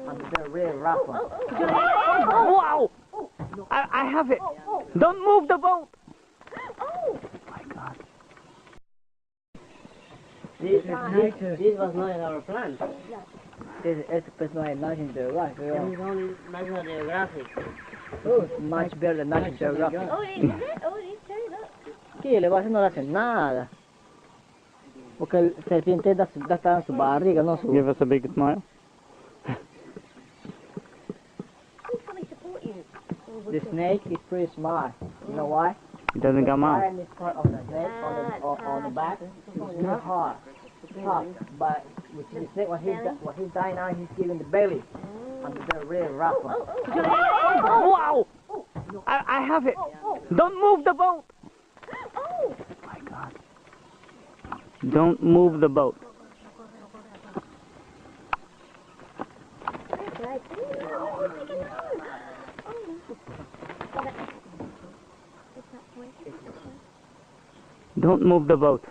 And they're really rough ones. Wow! I have it. Don't move the boat. Oh my God. This was not in our plan. This is nothing to Geographic. This is only National Geographic. Oh, much better than National Geographic. Oh, is it? Oh, it is, look. ¿Qué le va a hacer? No le hace nada. Porque el serpiente da está en su barriga, no su... Give us a big smile. Who's coming to support you? The snake is pretty smart. You know why? It doesn't come The out. iron is part of the neck, on the back. It's not hard. It's hard. But with the snake, when he's dying out, he's giving the belly. And they're really rough ones. Wow! I have it. Don't move the boat. Oh my God. Don't move the boat. Don't move the boat.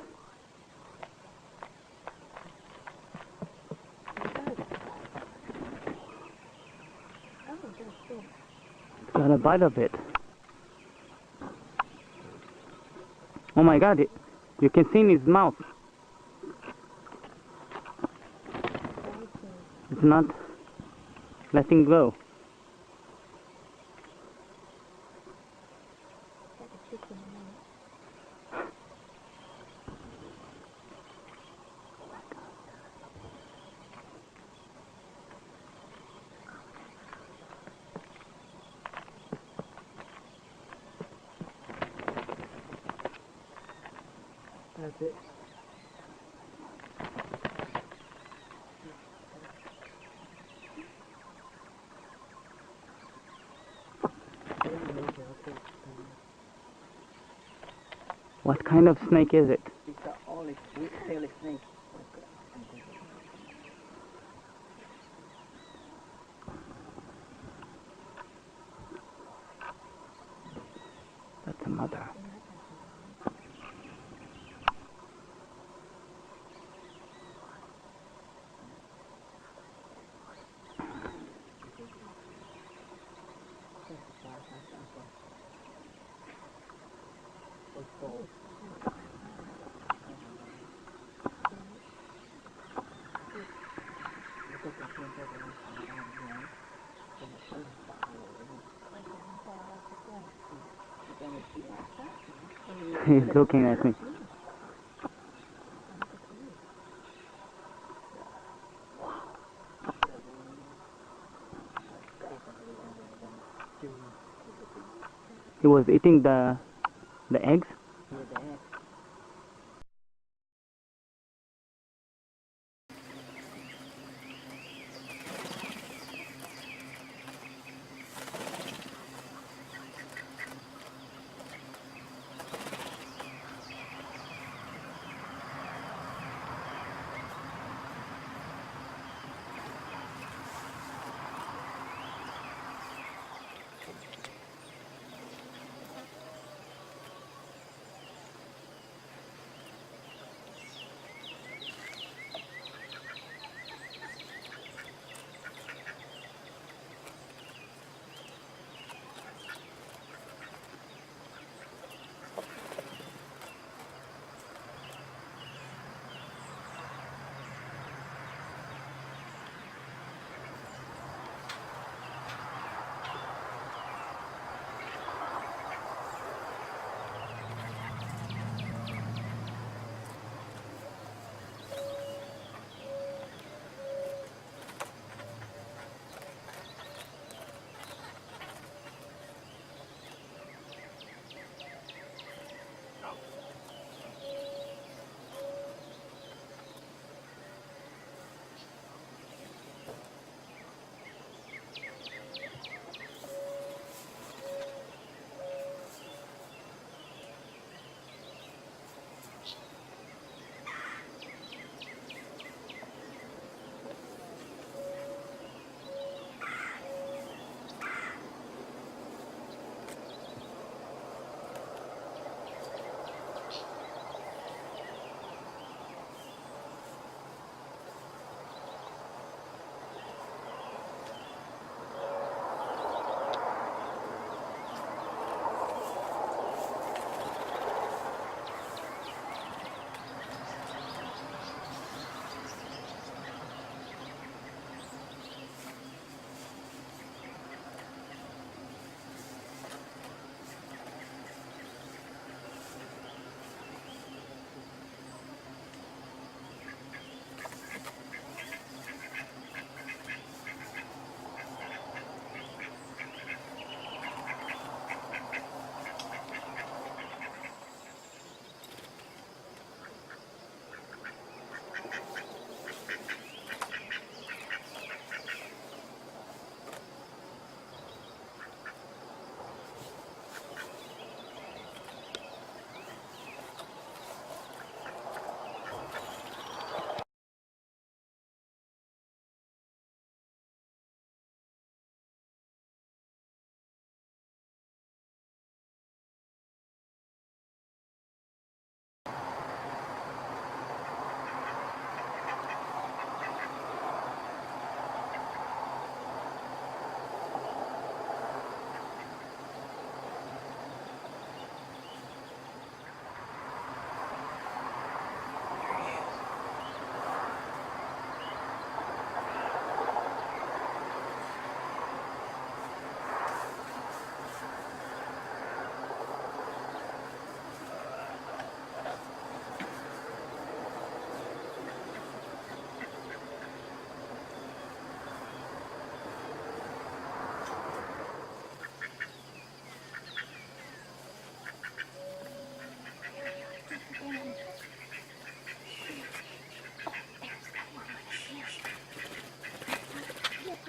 It's got a bite of it. Oh my God, you can see in his mouth. It's not letting go. That's it. What kind of snake is it? It's the only sweet-tailed snake. That's a mother. He's looking at me. He was eating the eggs.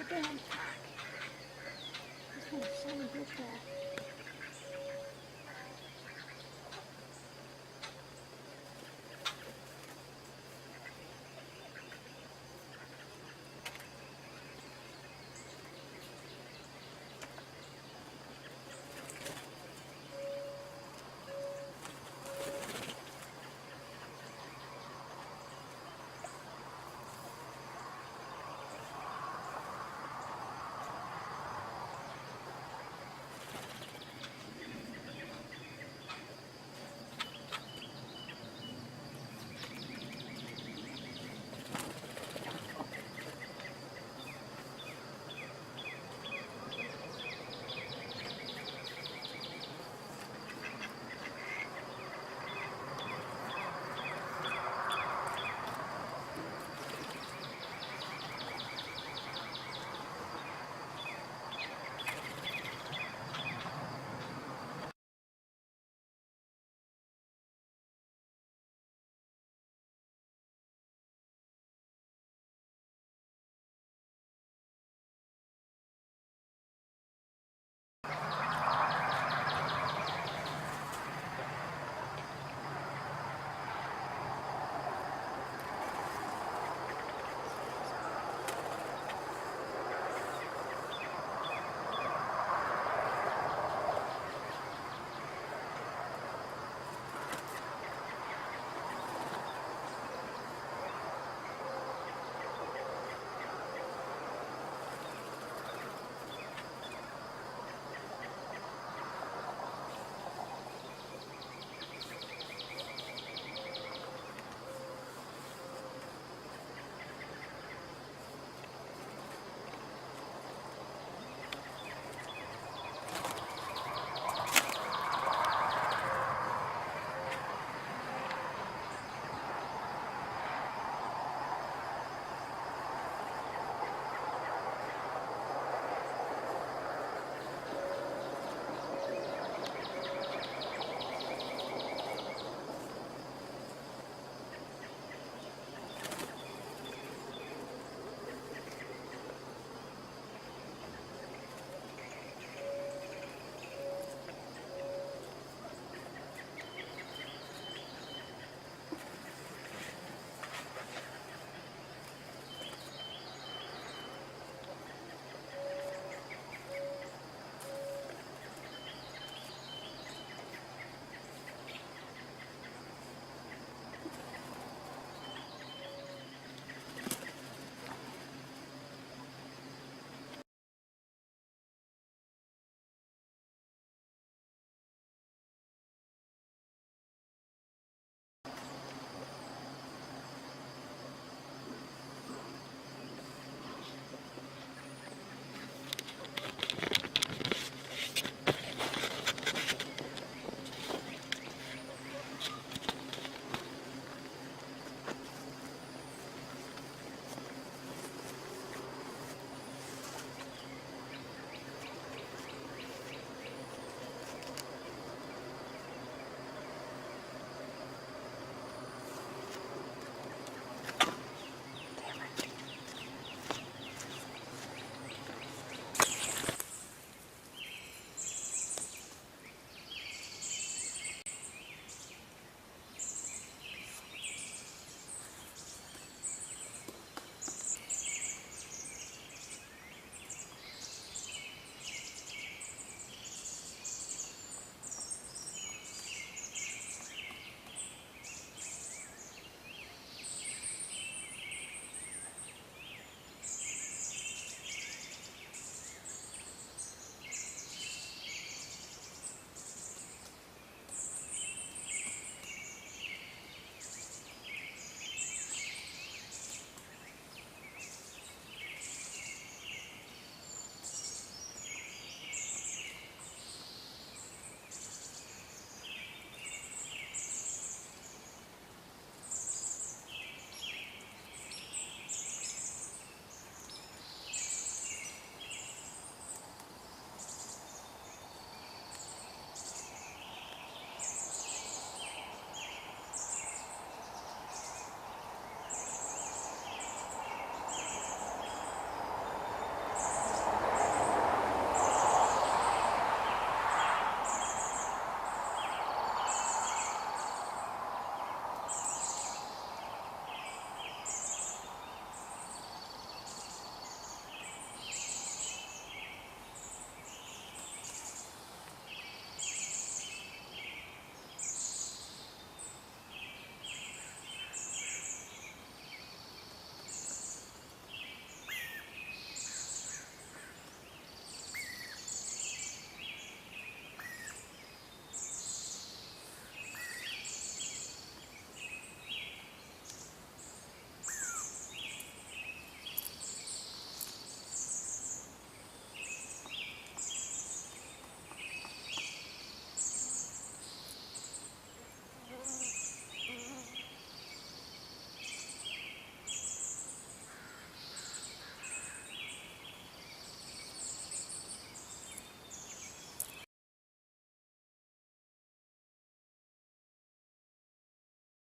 again. This one's so good there.